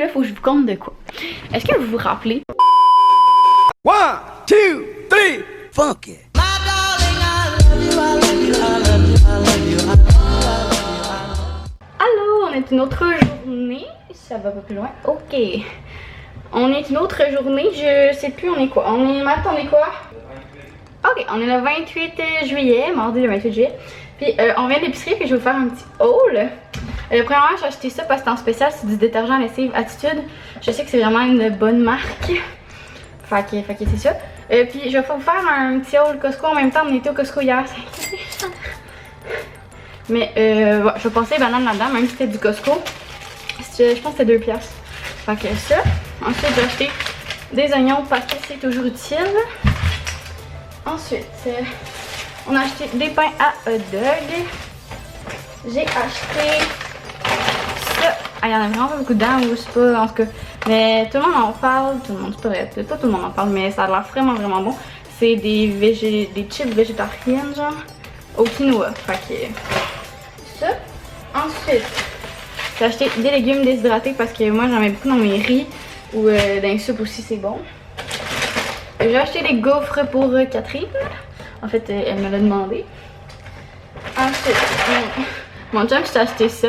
Puis là, faut que je vous compte de quoi. Est-ce que vous vous rappelez? 1, 2, 3, funk it. Allô, on est une autre journée. Ça va pas plus loin. Ok. On est une autre journée. Je sais plus on est quoi. Matt, on est quoi? Ok, on est le 28 juillet, mardi le 28 juillet. Puis on vient de l'épicerie puis je vais vous faire un petit haul. Premièrement, j'ai acheté ça parce que c'est en spécial, c'est du détergent à lessive Attitude. Je sais que c'est vraiment une bonne marque. Fait que c'est ça. Puis je vais vous faire un petit haul Costco en même temps. On était au Costco hier. Mais ouais, je vais passer les bananes là-dedans, même si c'était du Costco. Je pense que c'était 2 piastres. Fait que ça. Ensuite, j'ai acheté des oignons parce que c'est toujours utile. Ensuite, on a acheté des pains à hot dog. J'ai acheté ça. Ah, il y en a vraiment pas beaucoup dedans, ou c'est pas, en tout cas. Mais tout le monde en parle. Tout le monde, c'est pas vrai. Pas tout le monde en parle, mais ça a l'air vraiment bon. C'est des chips végétariennes, genre, au quinoa. Fait que ça. Ensuite, j'ai acheté des légumes déshydratés parce que moi, j'en mets beaucoup dans mes riz ou dans les soupes aussi, c'est bon. J'ai acheté des gaufres pour Catherine. En fait, elle me l'a demandé. Ensuite, mon chum, j'ai acheté ça.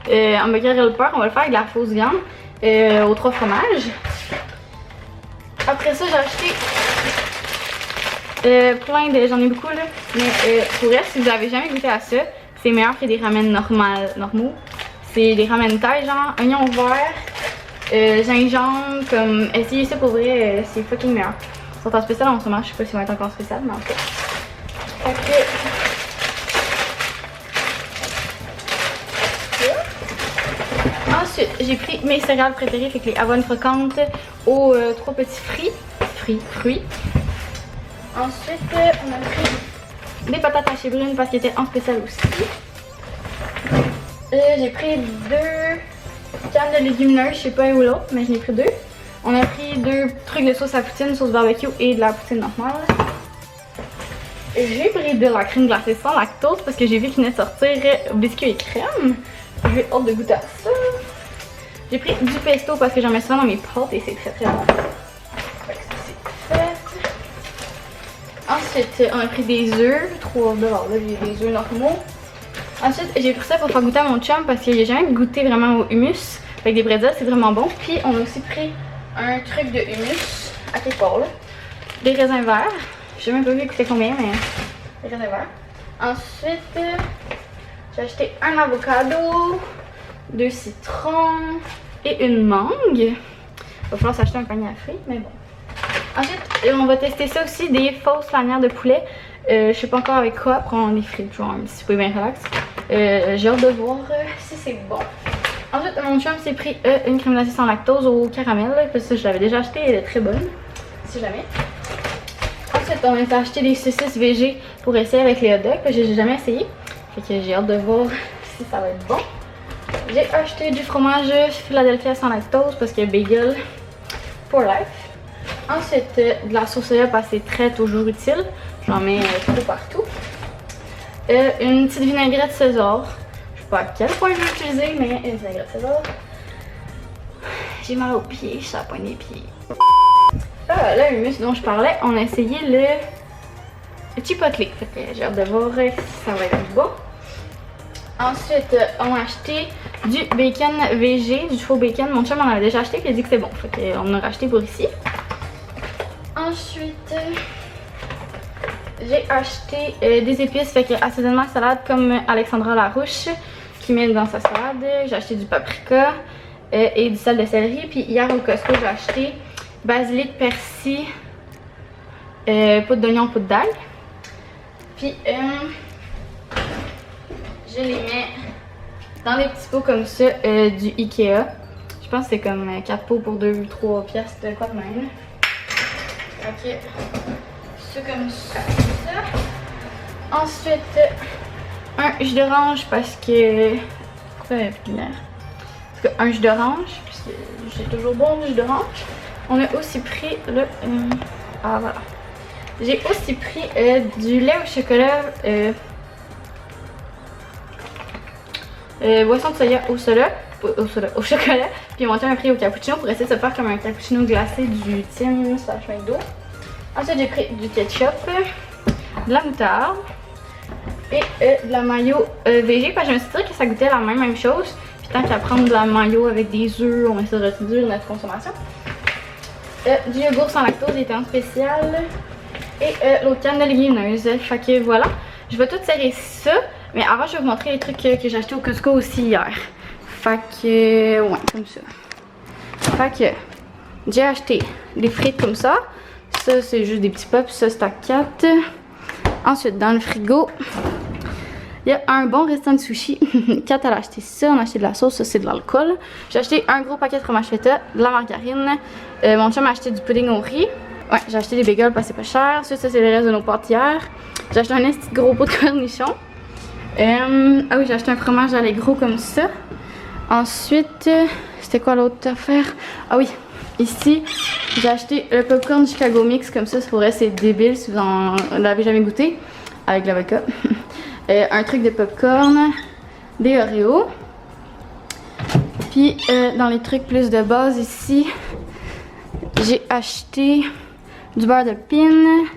Hamburger helper, on va le faire avec de la fausse viande aux 3 fromages. Après ça, j'ai acheté plein de... J'en ai beaucoup là. Mais pour elle, si vous avez jamais goûté à ça, c'est meilleur que des ramen normaux. C'est des ramen thaï, genre oignon vert, gingembre, comme... Essayez ça pour vrai, c'est fucking meilleur. Ils sont en spécial en ce moment, je sais pas s'ils vont être encore spécial, mais en fait. Ensuite, j'ai pris mes céréales préférées, fait que les avoines croquantes aux 3 petits fruits. Ensuite, on a pris des patates hachées brunes parce qu'elles étaient en spécial aussi. J'ai pris 2 cannes de légumineuses, je sais pas où l'autre, mais j'en ai pris 2. On a pris 2 trucs de sauce à poutine, sauce barbecue et de la poutine normale. J'ai pris de la crème glacée sans lactose parce que j'ai vu qu'il venait de sortir biscuits et crème. J'ai hâte de goûter à ça. J'ai pris du pesto parce que j'en mets souvent dans mes pâtes et c'est très bon. C'est fait. Ensuite, on a pris des œufs, 3 $, là j'ai des œufs normaux. Ensuite, j'ai pris ça pour faire goûter à mon chum parce qu'il n'a jamais goûté vraiment au hummus. Avec des bretzels, c'est vraiment bon. Puis on a aussi pris un truc de hummus à quelque part là. Des raisins verts. Je sais même pas vu il coûtait combien, mais des raisins verts. Ensuite, j'ai acheté un avocado, 2 citrons et une mangue. Il va falloir s'acheter un panier à fruits, mais bon. Ensuite, on va tester ça aussi, des fausses lanières de poulet. Je sais pas encore avec quoi, prendre des frites, genre un petit peu bien relax. J'ai hâte de voir si c'est bon. Ensuite, mon chum s'est pris une crème glacée sans lactose au caramel, parce que je l'avais déjà acheté, elle est très bonne, si jamais. Ensuite, on a acheté des saucisses végé pour essayer avec les hot dogs, que j'ai jamais essayé. Fait que j'ai hâte de voir si ça va être bon. J'ai acheté du fromage Philadelphia sans lactose parce que bagel for life. Ensuite, de la sauce soya parce que c'est très toujours utile. J'en mets trop partout. Une petite vinaigrette César. Je sais pas à quel point je vais l'utiliser, mais une vinaigrette César. J'ai mal aux pieds, ça poigne les pieds. Ah, là, le humus dont je parlais, on a essayé le chipotle. Fait que j'ai hâte de voir si ça va être bon. Ensuite, on a acheté du bacon végé, du faux bacon. Mon chum en avait déjà acheté et il a dit que c'était bon. Fait qu'on a racheté pour ici. Ensuite, j'ai acheté des épices, fait que assaisonnement salade comme Alexandra Larouche qui met dans sa salade. J'ai acheté du paprika et du sel de céleri. Puis hier au Costco, j'ai acheté basilic, persil, poudre d'oignon, poudre d'ail. Puis je les mets dans des petits pots comme ça du Ikea. Je pense que c'est comme 4 pots pour 2 ou 3 piastres de quoi de même. Ok, c'est comme ça. Ensuite, un jus d'orange parce que... Pourquoi il y a plus de lumière? Parce que un jus d'orange, puisque j'ai toujours bon du jus d'orange. On a aussi pris le... ah voilà. J'ai aussi pris du lait au chocolat, boisson de soya au soda, au chocolat. Puis mon chum a pris au cappuccino pour essayer de se faire comme un cappuccino glacé du Tim/McDo. Ensuite, j'ai pris du ketchup, de la moutarde et de la mayo végé. Parce que je me suis dit que ça goûtait la même chose. Puis tant qu'à prendre de la mayo avec des œufs, on va essayer de réduire notre consommation. Du yogourt sans lactose, il était en spécial. Et l'autre canne de légumineuses. Fait que voilà, je vais tout serrer ça. Mais avant, je vais vous montrer les trucs que j'ai acheté au Costco aussi hier. Fait que, ouais, comme ça. Fait que, j'ai acheté des frites comme ça. Ça, c'est juste des petits pops. Ça, c'est à 4. Ensuite, dans le frigo, il y a un bon restant de sushi. Kat, elle a acheté ça. On a acheté de la sauce. Ça, c'est de l'alcool. J'ai acheté un gros paquet de fromage feta, de la margarine. Mon chum a acheté du pudding au riz. Ouais, j'ai acheté des bagels parce que c'est pas cher. Ça, c'est le reste de nos pâtes hier. J'ai acheté un petit gros pot de cornichons. Ah oui, j'ai acheté un fromage allégro comme ça. Ensuite, c'était quoi l'autre affaire? Ah oui, ici, j'ai acheté le popcorn Chicago Mix comme ça. C'est pour vrai, c'est débile si vous en l'avez jamais goûté. Avec l'avocat. Un truc de popcorn, des Oreos. Puis, dans les trucs plus de base ici, j'ai acheté du beurre de pin.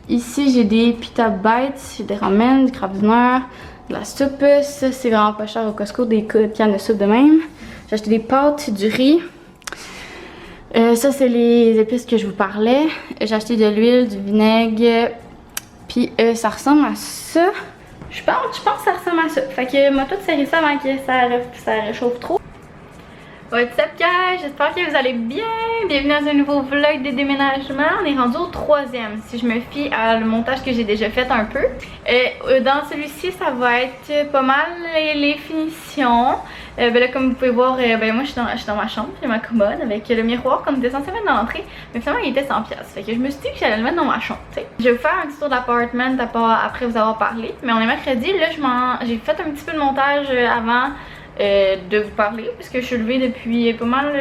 Ici, j'ai des pita bites, j'ai des ramen, du crabe dinner, de la soupe. Ça, c'est vraiment pas cher au Costco, des cannes de soupe de même. J'ai acheté des pâtes, du riz. Ça, c'est les épices que je vous parlais. J'ai acheté de l'huile, du vinaigre. Puis, ça ressemble à ça. Je pense que ça ressemble à ça. Fait que moi, tout serré ça avant que ça réchauffe trop. What's up guys, j'espère que vous allez bien. Bienvenue dans un nouveau vlog de déménagement. On est rendu au 3e si je me fie à le montage que j'ai déjà fait un peu. Dans celui-ci, ça va être pas mal les finitions. Ben là, comme vous pouvez voir, ben moi je suis dans ma chambre, j'ai ma commode avec le miroir qu'on était censé mettre dans l'entrée. Mais finalement il était 100$. Fait que je me suis dit que j'allais le mettre dans ma chambre, t'sais. Je vais vous faire un petit tour d'appartement après vous avoir parlé. Mais on est mercredi, là j'ai fait un petit peu de montage avant de vous parler, puisque je suis levée depuis pas mal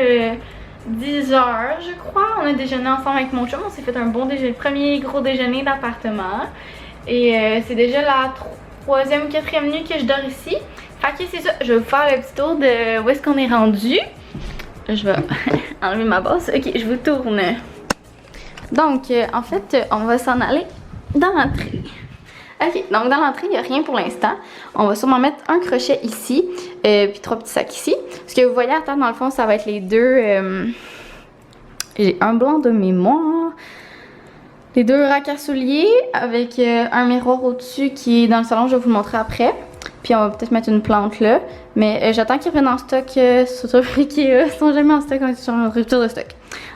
10 heures, je crois. On a déjeuné ensemble avec mon chum, on s'est fait un bon déjeuner, premier gros déjeuner d'appartement. Et c'est déjà la 3e ou 4e nuit que je dors ici. Fait que c'est ça, je vais vous faire le petit tour de où est-ce qu'on est rendu. Je vais enlever ma base. Ok, je vous tourne. Donc, en fait, on va s'en aller dans l'entrée. Ok, donc dans l'entrée, il n'y a rien pour l'instant. On va sûrement mettre un crochet ici, puis 3 petits sacs ici. Ce que vous voyez à terre, dans le fond, ça va être les deux... J'ai un blanc de mémoire. Les deux racks à souliers avec un miroir au-dessus qui est dans le salon, je vais vous le montrer après. Puis on va peut-être mettre une plante là. Mais j'attends qu'ils reviennent en stock sur Ikea. Ils sont jamais en stock, on est sur une rupture de stock.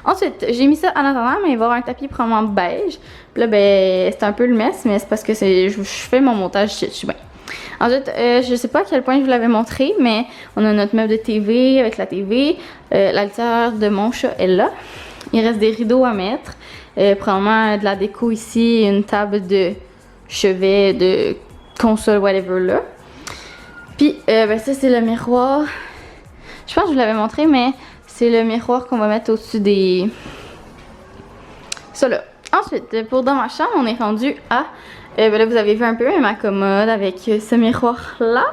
Ensuite, j'ai mis ça en attendant, mais il va y avoir un tapis probablement beige. Puis là, ben, c'est un peu le mess, mais c'est parce que je fais mon montage, je suis bien. Ensuite, je sais pas à quel point je vous l'avais montré, mais on a notre meuble de TV avec la TV. La litière de mon chat est là. Il reste des rideaux à mettre. Probablement de la déco ici, une table de chevet, de console, whatever là. Puis, ben ça c'est le miroir. Je pense que je vous l'avais montré, mais c'est le miroir qu'on va mettre au-dessus des... Ça là. Ensuite, pour dans ma chambre, on est rendu à... ben là, vous avez vu un peu ma commode avec ce miroir-là,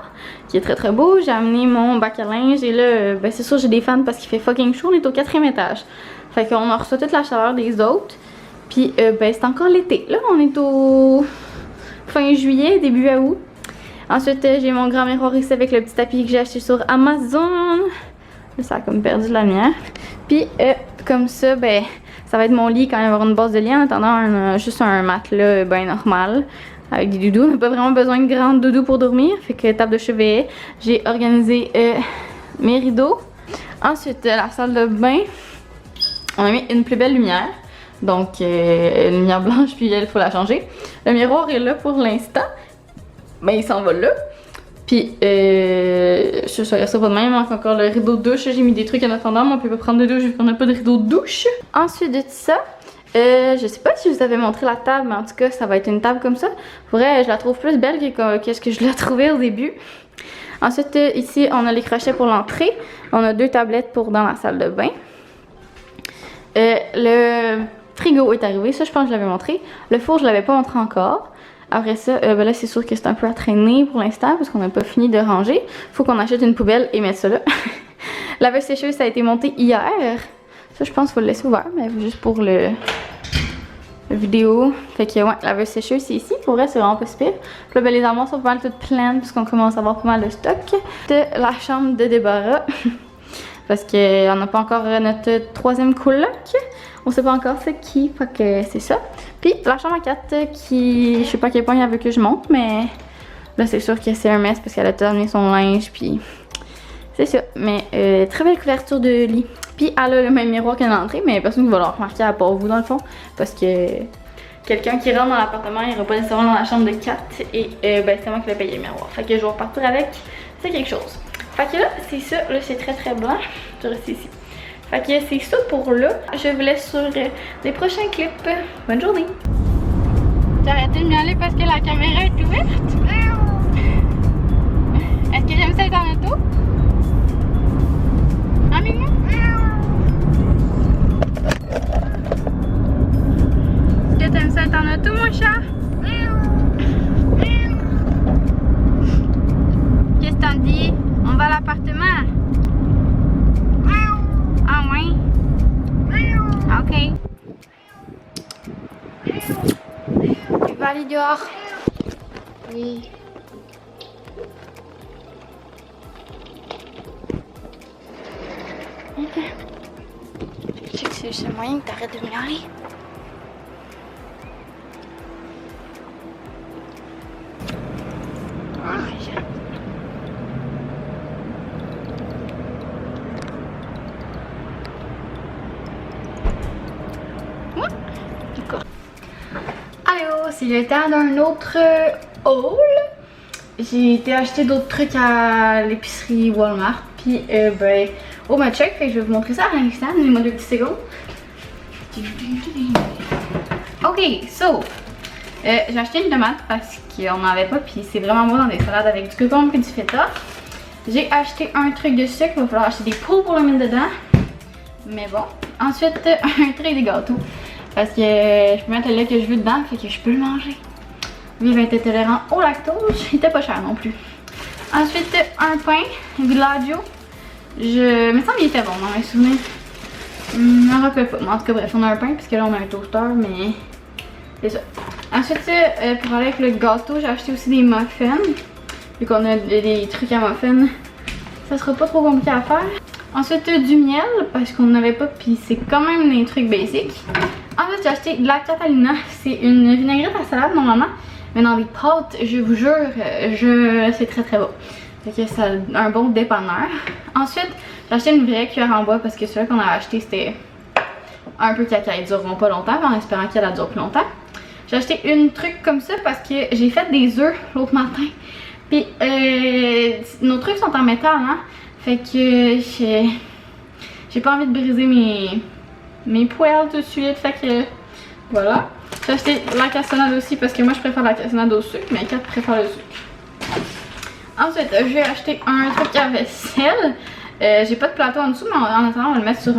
qui est très très beau. J'ai amené mon bac à linge et là, ben c'est sûr j'ai des fans parce qu'il fait fucking chaud. On est au 4e étage. Fait qu'on en reçoit toute la chaleur des autres. Puis, ben c'est encore l'été. Là, on est au fin juillet, début août. Ensuite, j'ai mon grand miroir ici avec le petit tapis que j'ai acheté sur Amazon. Là, ça a comme perdu de la lumière. Puis, comme ça, ben, ça va être mon lit quand il va y avoir une base de lit en attendant juste un matelas ben normal avec des doudous. On n'a pas vraiment besoin de grandes doudous pour dormir. Fait que table de chevet, j'ai organisé mes rideaux. Ensuite, la salle de bain, on a mis une plus belle lumière. Donc, une lumière blanche, puis il faut la changer. Le miroir est là pour l'instant. Ben, il s'en va là. Puis, je reste pas de même. Il manque encore le rideau de douche. J'ai mis des trucs en attendant, mais on peut pas prendre de douche vu qu'on n'a pas de rideau de douche. Ensuite de ça, je sais pas si je vous avais montré la table, mais en tout cas, ça va être une table comme ça. Pour vrai, je la trouve plus belle que ce que je la trouvais au début. Ensuite, ici, on a les crochets pour l'entrée. On a 2 tablettes pour dans la salle de bain. Le frigo est arrivé. Ça, je pense que je l'avais montré. Le four, je l'avais pas montré encore. Après ça, ben là c'est sûr que c'est un peu à traîner pour l'instant parce qu'on n'a pas fini de ranger. Faut qu'on achète une poubelle et mettre ça là. La laveuse sécheuse, ça a été monté hier. Ça, je pense qu'il faut le laisser ouvert, mais juste pour la vidéo. Fait que, ouais, la laveuse sécheuse, c'est ici. Pour vrai, c'est vraiment pas si pire. Puis là, ben, les armoires sont pas mal toutes pleines, puisqu'on commence à avoir pas mal de stock. De la chambre de débarras. Parce qu'on n'a pas encore notre troisième coloc. On sait pas encore c'est qui, fait que c'est ça. Puis la chambre à 4 qui, je sais pas à quel point elle veut que je monte, mais là c'est sûr que c'est un mess parce qu'elle a tout amené son linge, puis c'est ça. Mais très belle couverture de lit. Puis elle a le même miroir qu'à l'entrée, mais personne ne va le remarquer à part vous dans le fond, parce que quelqu'un qui rentre dans l'appartement, il ira pas nécessairement dans la chambre de 4 et ben c'est moi qui vais payer le miroir. Fait que je vais repartir avec, c'est quelque chose. Fait que là, c'est ça, là c'est très blanc, je vais rester ici. Fait que c'est ça pour là. Je vous laisse sur les prochains clips. Bonne journée! J'ai arrêté de miauler parce que la caméra est ouverte. Est-ce que j'aime ça être en auto? Hein, Mignon? Est-ce que t'aimes ça être en auto, mon chat? Qu'est-ce que t'en dis? On va à l'appartement? Ah oui? Ok. Tu vas aller dehors? Oui. Ok. Je sais que c'est le seul moyen que t'arrêtes de miauler. Allô, c'est le temps d'un autre haul. J'ai été acheter d'autres trucs à l'épicerie Walmart. Puis ben, au match-check, fait que je vais vous montrer ça à l'instant. Donnez-moi 2 petites secondes. Ok, so j'ai acheté une tomate parce qu'on n'en avait pas. Puis c'est vraiment bon dans des salades avec du concombre et du feta. J'ai acheté un truc de sucre. Il va falloir acheter des pots pour le mettre dedans. Mais bon. Ensuite, un trait de gâteaux. Parce que je peux mettre le lait que je veux dedans, fait que je peux le manger. Lui, il était tolérant au lactose, il était pas cher non plus. Ensuite, un pain, Villaggio. Je me semble qu'il était bon dans mes souvenirs. Je me rappelle pas. Mais en tout cas, bref, on a un pain, puisque là, on a un toaster, mais c'est ça. Ensuite, pour aller avec le gâteau, j'ai acheté aussi des muffins. Vu qu'on a des trucs à muffins, ça sera pas trop compliqué à faire. Ensuite, du miel, parce qu'on n'avait pas, puis c'est quand même des trucs basiques. Ensuite, j'ai acheté de la Catalina. C'est une vinaigrette à salade normalement, mais dans des pâtes, je vous jure, c'est très bon. Fait que c'est un bon dépanneur. Ensuite, j'ai acheté une vraie cuillère en bois parce que celui qu'on a acheté, c'était un peu caca. Ils dureront pas longtemps, en espérant qu'elle dure plus longtemps. J'ai acheté une truc comme ça parce que j'ai fait des œufs l'autre matin. Puis, nos trucs sont en métal, hein. Fait que j'ai pas envie de briser mes poêles tout de suite. Fait que voilà. J'ai acheté la cassonade aussi parce que moi je préfère la cassonade au sucre, mais Kat préfère le sucre. Ensuite, j'ai acheté un truc à vaisselle. J'ai pas de plateau en dessous, mais en attendant, on va le mettre sur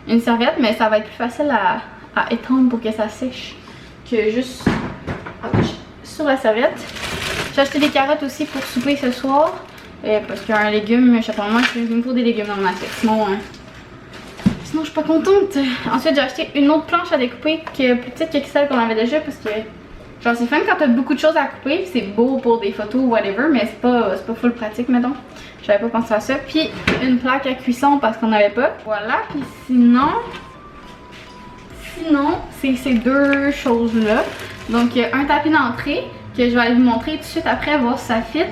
une serviette. Mais ça va être plus facile à étendre pour que ça sèche que juste sur la serviette. J'ai acheté des carottes aussi pour souper ce soir. Parce qu'un légume, je sais pas, moi il me faut des légumes dans mon assiette, sinon je suis pas contente. Ensuite j'ai acheté une autre planche à découper qui est plus petite que celle qu'on avait déjà parce que genre c'est fun quand t'as beaucoup de choses à couper, c'est beau pour des photos ou whatever, mais c'est pas full pratique mettons. J'avais pas pensé à ça. Puis une plaque à cuisson parce qu'on n'avait pas. Voilà, puis sinon c'est ces deux choses là. Donc un tapis d'entrée que je vais aller vous montrer tout de suite après, voir si ça fit.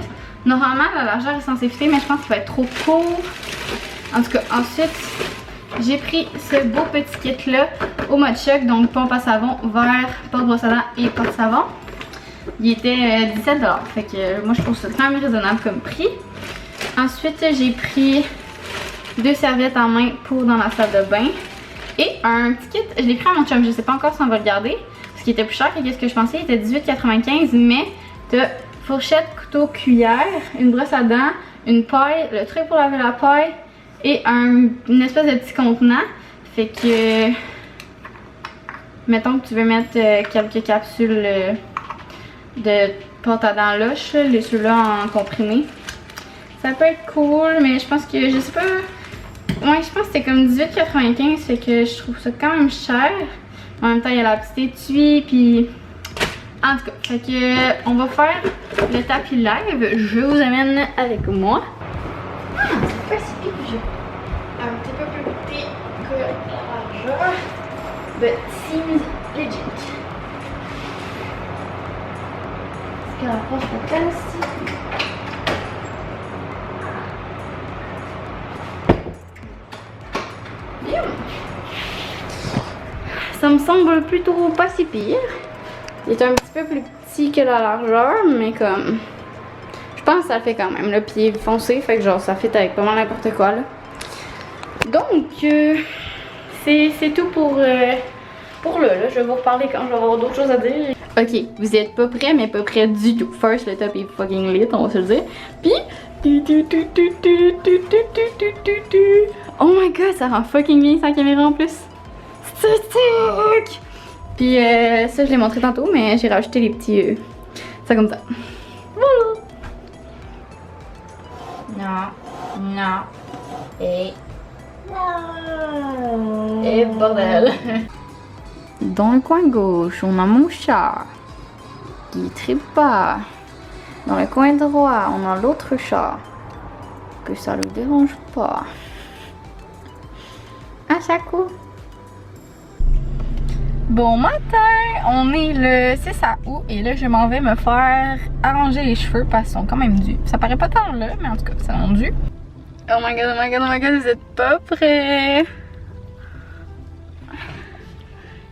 Normalement, la largeur est censée fitter, mais je pense qu'il va être trop court. En tout cas, ensuite, j'ai pris ce beau petit kit-là au mode choc. Donc, pompe à savon, verre, porte-brosse à dents et porte-savon. Il était 17$. Fait que moi, je trouve ça quand même raisonnable comme prix. Ensuite, j'ai pris 2 serviettes en main pour dans la salle de bain. Et un petit kit, je l'ai pris à mon chum. Je sais pas encore si on va le garder. Ce qui était plus cher que ce que je pensais. Il était 18,95$, mais t'as fourchette, couteau, cuillère, une brosse à dents, une paille, le truc pour laver la paille et une espèce de petit contenant. Fait que, mettons que tu veux mettre quelques capsules de pâte à dents loche, ceux-là en comprimé. Ça peut être cool, mais je pense que, je sais pas, Ouais, je pense que c'était comme 18,95, fait que je trouve ça quand même cher. En même temps, il y a la petite étui, puis... En tout cas, fait que on va faire le tapis live. Je vous amène avec moi. Ah, c'est pas si pire. Un petit peu plus petit que la largeur. But seems legit. Est-ce que la porte est pleine ici? Bien. Ça me semble plutôt pas si pire. Il est un petit peu plus petit que la largeur, mais comme... Je pense que ça le fait quand même. Le pied est foncé, fait que genre ça fait avec pas mal n'importe quoi là. Donc, c'est tout pour là. Je vais vous reparler quand je vais avoir d'autres choses à dire. Ok, vous êtes pas prêts, mais pas prêts du tout. First, le top est fucking lit, on va se le dire. Puis... Oh my god, ça rend fucking bien sa caméra en plus. Stick! Puis ça, je l'ai montré tantôt, mais j'ai rajouté les petits... ça comme ça. Voilà! Non. Et... non. Et bordel! Dans le coin gauche, on a mon chat. Qui tripe pas. Dans le coin droit, on a l'autre chat. Que ça le dérange pas. À chaque coup. Bon matin, on est le 6 août et là je m'en vais me faire arranger les cheveux parce qu'ils sont quand même dus. Ça paraît pas tant là, mais en tout cas, c'est rendu. Oh my god, oh my god, oh my god, vous êtes pas prêts?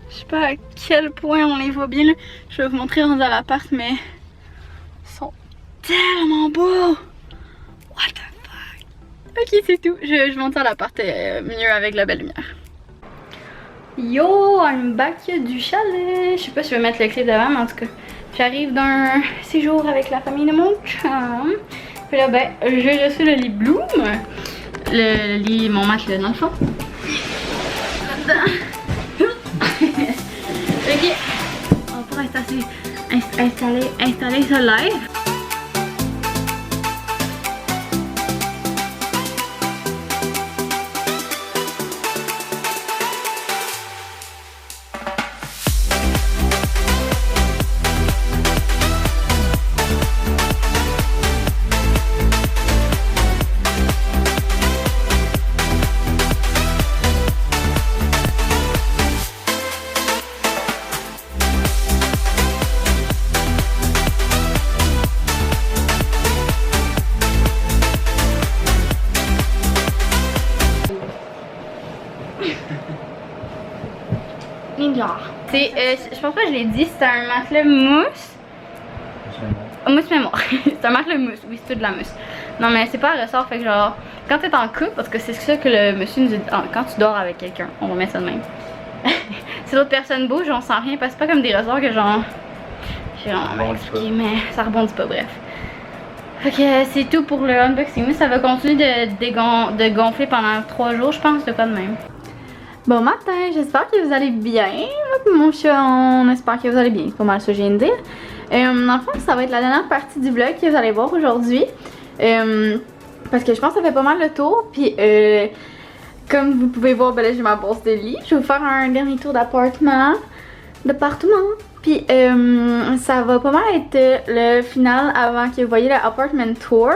Je sais pas à quel point on les voit bien là. Je vais vous montrer dans l'appart, mais ils sont tellement beaux. What the fuck? Ok, c'est tout. Je monte à l'appart mieux avec la belle lumière. Yo, I'm back du chalet. Je sais pas si je vais mettre le clip devant, mais en tout cas, j'arrive d'un séjour avec la famille de mon chum. Puis là, ben, j'ai reçu le lit Bloom. Le lit, mon matelas dans le fond. Là-dedans. Ok, on va pouvoir installer ça live. C'est, je pense pas que je l'ai dit, c'est un matelas mousse. Mousse mémoire. C'est un matelas mousse, oui, c'est tout de la mousse. Non, mais c'est pas un ressort, fait que genre, quand t'es en couple, parce que c'est ça que le monsieur nous dit, quand tu dors avec quelqu'un, on va mettre ça de même. Si l'autre personne bouge, on sent rien, parce que c'est pas comme des ressorts que genre. J'ai vraiment mal expliqué, mais ça rebondit pas, bref. Fait que c'est tout pour le unboxing. Ça va continuer de gonfler pendant 3 jours, je pense, de quoi de même. Bon matin, j'espère que vous allez bien. Mon chat, on espère que vous allez bien. C'est pas mal ce que je viens de dire. Dans le fond, ça va être la dernière partie du vlog que vous allez voir aujourd'hui. Parce que je pense que ça fait pas mal le tour. Puis, comme vous pouvez voir, ben là, j'ai ma bourse de lit. Je vais vous faire un dernier tour d'appartement. Puis, ça va pas mal être le final avant que vous voyez le apartment tour.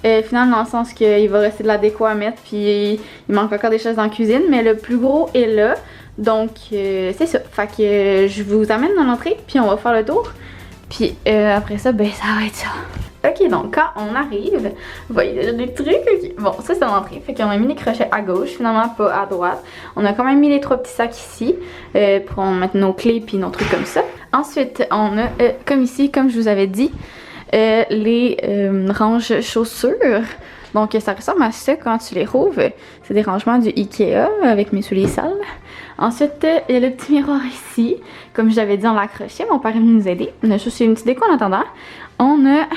Final dans le sens qu'il va rester de la déco à mettre, puis il manque encore des choses dans la cuisine, mais le plus gros est là. Donc, c'est ça. Fait que je vous amène dans l'entrée, puis on va faire le tour. Puis après ça, ben ça va être ça. Ok, donc quand on arrive, vous voyez déjà des trucs. Okay. Bon, ça c'est l'entrée. Fait qu'on a mis les crochets à gauche, finalement pas à droite. On a quand même mis les 3 petits sacs ici pour mettre nos clés puis nos trucs comme ça. Ensuite, on a, comme ici, comme je vous avais dit, les ranges chaussures. Donc ça ressemble à ça quand tu les rouvres. C'est des rangements du Ikea avec mes souliers sales. Ensuite, il y a le petit miroir ici. Comme je l'avais dit, on l'a accroché. Mon père est venu nous aider. On a juste une petite déco en attendant. On a...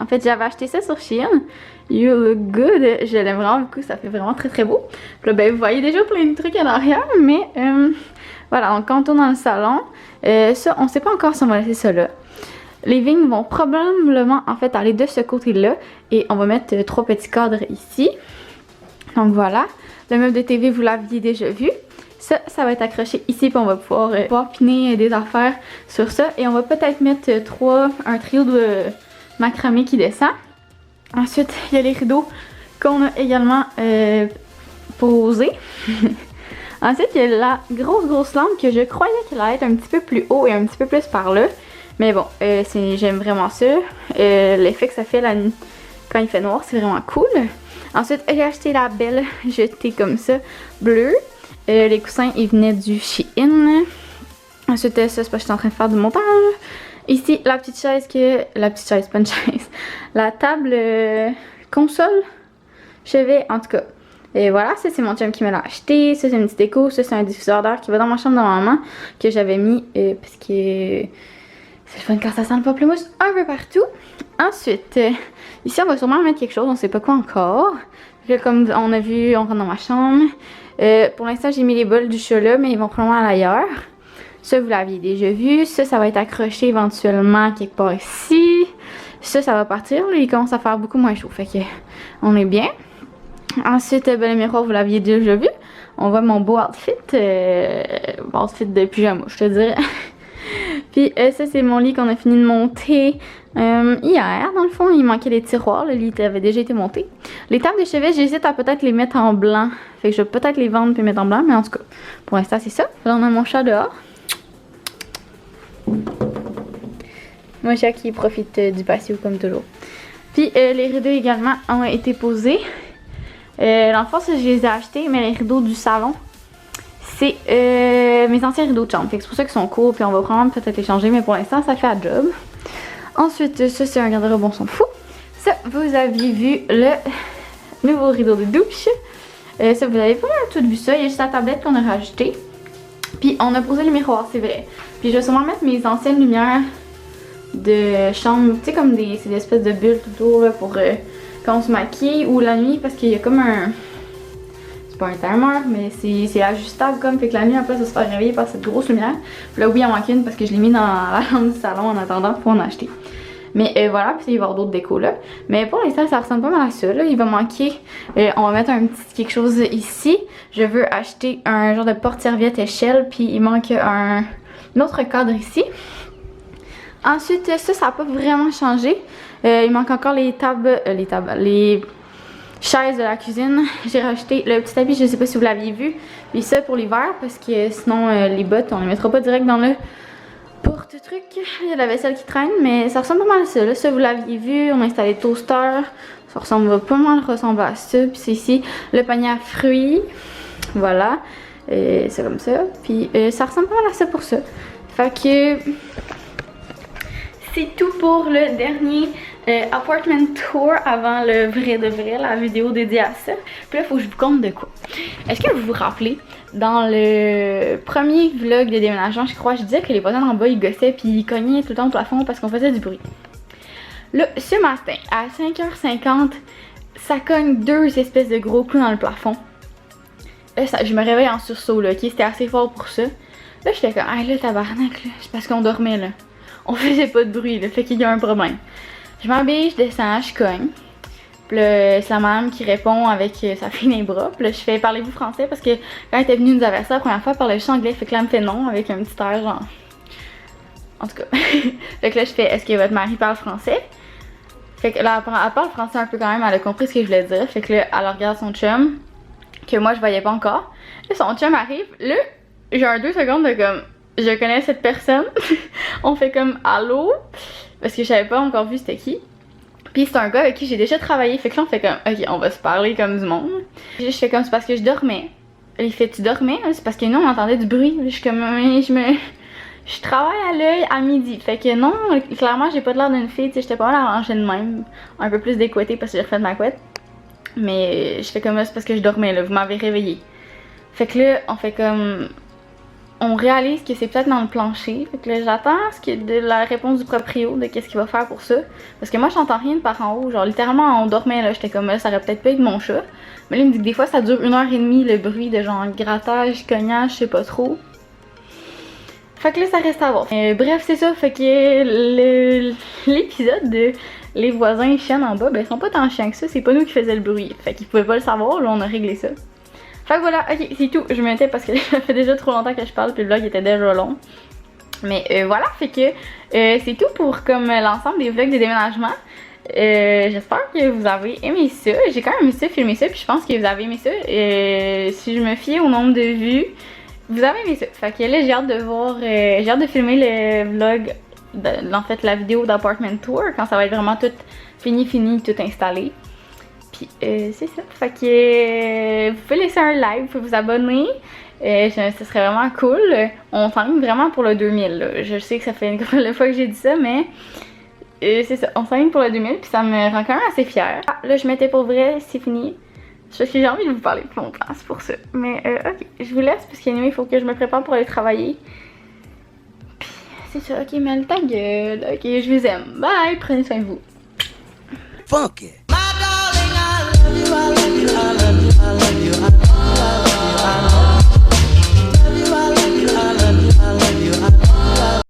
En fait, j'avais acheté ça sur Shein. You look good. Je l'aime vraiment beaucoup. Ça fait vraiment très très beau. Puis là, ben, vous voyez déjà plein de trucs en arrière. Mais voilà, donc quand on tourne dans le salon, ça, on sait pas encore si on va laisser ça là. Les vignes vont probablement en fait aller de ce côté-là. Et on va mettre 3 petits cadres ici. Donc voilà. Le meuble de TV, vous l'aviez déjà vu. Ça va être accroché ici, puis on va pouvoir piner des affaires sur ça. Et on va peut-être mettre un trio de macramé qui descend. Ensuite, il y a les rideaux qu'on a également posés. Ensuite, il y a la grosse lampe que je croyais qu'elle allait être un petit peu plus haut et un petit peu plus par là. Mais bon, j'aime vraiment ça. L'effet que ça fait quand il fait noir, c'est vraiment cool. Ensuite, j'ai acheté la belle jetée comme ça, bleue. Les coussins, ils venaient du Shein. Ensuite, ça, c'est parce que je suis en train de faire du montage. Ici, la petite chaise, pas une chaise. La table console, chevet, en tout cas. Et voilà, ça c'est mon chum qui me l'a acheté. Ça c'est une petite déco. Ça c'est un diffuseur d'air qui va dans ma chambre de maman. Que j'avais mis parce que c'est le fun quand ça sent le pamplemousse un peu partout. Ensuite, ici on va sûrement mettre quelque chose. On sait pas quoi encore. Comme on a vu, on rentre dans ma chambre. Pour l'instant j'ai mis les bols du chat là, mais ils vont probablement aller ailleurs. Ça vous l'aviez déjà vu. Ça va être accroché éventuellement quelque part ici. Ça va partir. Là, il commence à faire beaucoup moins chaud. Fait que on est bien. Ensuite, le miroir, vous l'aviez déjà vu. On voit mon beau outfit. Outfit de pyjama, je te dirais. Puis ça, c'est mon lit qu'on a fini de monter hier. Dans le fond, il manquait les tiroirs. Le lit avait déjà été monté. Les tables de chevet, j'hésite à peut-être les mettre en blanc. Fait que je vais peut-être les vendre puis mettre en blanc. Mais en tout cas, pour l'instant, c'est ça. Là, on a mon chat dehors. Mon chat qui profite du patio comme toujours. Puis les rideaux également ont été posés. Dans le fond, ça, je les ai achetés, mais les rideaux du salon, c'est mes anciens rideaux de chambre. Fait que c'est pour ça qu'ils sont courts, puis on va probablement peut-être les changer, mais pour l'instant, ça fait la job. Ensuite, ça, c'est un garde-robe, on s'en fout. Ça, vous aviez vu le nouveau rideau de douche. Ça, vous avez pas mal tout vu ça. Il y a juste la tablette qu'on a rajoutée. Puis, on a posé le miroir, c'est vrai. Puis, je vais sûrement mettre mes anciennes lumières de chambre, tu sais, comme des espèces de bulles tout autour là, pour quand on se maquille ou la nuit, parce qu'il y a comme un... C'est pas un timer, mais c'est ajustable comme, fait que la nuit, en place de se faire réveiller par cette grosse lumière. Puis là, oui, il en manque une parce que je l'ai mis dans la lampe du salon en attendant pour en acheter. Mais voilà, puis il va y avoir d'autres décos là. Mais pour l'instant, ça ressemble pas mal à ça là. Il va manquer, on va mettre un petit quelque chose ici. Je veux acheter un genre de porte-serviette échelle, puis il manque un autre cadre ici. Ensuite, ça n'a pas vraiment changé. Il manque encore les chaises de la cuisine. J'ai racheté le petit tapis, je sais pas si vous l'aviez vu. Puis ça pour l'hiver, parce que sinon les bottes, on les mettra pas direct dans le porte-truc. Il y a la vaisselle qui traîne, mais ça ressemble pas mal à ça. Là, ça vous l'aviez vu, on a installé le toaster. Ça ressemble pas mal ressembler à ça. Puis c'est ici le panier à fruits. Voilà. C'est comme ça. Puis ça ressemble pas mal à ça pour ça. Fait que... c'est tout pour le dernier apartment tour avant le vrai de vrai, la vidéo dédiée à ça. Puis là, il faut que je vous compte de quoi. Est-ce que vous vous rappelez, dans le premier vlog de déménagement, je crois, je disais que les voisins en bas, ils gossaient puis ils cognaient tout le temps au plafond parce qu'on faisait du bruit. Là, ce matin, à 5h50, ça cogne deux espèces de gros coups dans le plafond. Là, je me réveille en sursaut, là, ok? C'était assez fort pour ça. Là, j'étais comme, ah là, tabarnak, là, c'est parce qu'on dormait, là. On faisait pas de bruit, là, fait qu'il y a un problème. Je m'habille, je descends, je cogne. Puis là, c'est la madame qui répond avec sa fille dans les bras. Puis là, je fais, parlez-vous français? Parce que quand elle était venue nous avertir la première fois, elle parlait juste anglais. Fait que là, elle me fait non avec un petit air genre. En tout cas. Fait que là, je fais, est-ce que votre mari parle français? Fait que là, elle parle français un peu quand même, elle a compris ce que je voulais dire. Fait que là, elle regarde son chum, que moi, je voyais pas encore. Là, son chum arrive. Là, j'ai un 2 secondes de comme. Je connais cette personne. On fait comme allô. Parce que je savais pas encore vu c'était qui. Puis c'est un gars avec qui j'ai déjà travaillé. Fait que là on fait comme ok, on va se parler comme du monde. Je fais comme c'est parce que je dormais. Il fait tu dormais? C'est parce que nous on entendait du bruit. Je suis comme je travaille à l'œil à midi. Fait que non, clairement j'ai pas de l'air d'une fille. J'étais pas mal arrangée de même. Un peu plus découettée parce que j'ai refait de ma couette. Mais je fais comme c'est parce que je dormais là. Vous m'avez réveillée. Fait que là on fait comme. On réalise que c'est peut-être dans le plancher. Fait que là, j'attends de la réponse du proprio de qu'est-ce qu'il va faire pour ça. Parce que moi, j'entends rien de par en haut. Genre, littéralement, on dormait là. J'étais comme, ça aurait peut-être pas été mon chat. Mais là, il me dit que des fois, ça dure 1h30 le bruit de genre grattage, cognage, je sais pas trop. Fait que là, ça reste à voir. Bref, c'est ça. Fait que l'épisode de les voisins chiennent en bas, ben, ils sont pas tant chiants que ça. C'est pas nous qui faisaient le bruit. Fait qu'ils pouvaient pas le savoir. Là, on a réglé ça. Fait que voilà, ok, c'est tout. Je me mettais parce que ça fait déjà trop longtemps que je parle, puis le vlog était déjà long. Mais voilà, fait que c'est tout pour comme l'ensemble des vlogs de déménagement. J'espère que vous avez aimé ça. J'ai quand même aimé ça, filmer ça, puis je pense que vous avez aimé ça. Si je me fie au nombre de vues, vous avez aimé ça. Fait que là, j'ai hâte de voir, j'ai hâte de filmer le vlog, en fait la vidéo d'Apartment Tour, quand ça va être vraiment tout fini, tout installé. Puis c'est ça. Fait que vous pouvez laisser un like, vous pouvez vous abonner. Ce serait vraiment cool. On s'enligne vraiment pour le 2000. Là. Je sais que ça fait une couple de fois que j'ai dit ça, mais c'est ça. On s'enligne pour le 2000, puis ça me rend quand même assez fière. Ah, là, je mettais pour vrai, c'est fini. Je sais que j'ai envie de vous parler plus longtemps, c'est pour ça. Mais ok, je vous laisse parce qu'il faut que je me prépare pour aller travailler. Puis c'est ça, ok, mais ta gueule. Ok, je vous aime. Bye, prenez soin de vous. Funky. My darling, I love you.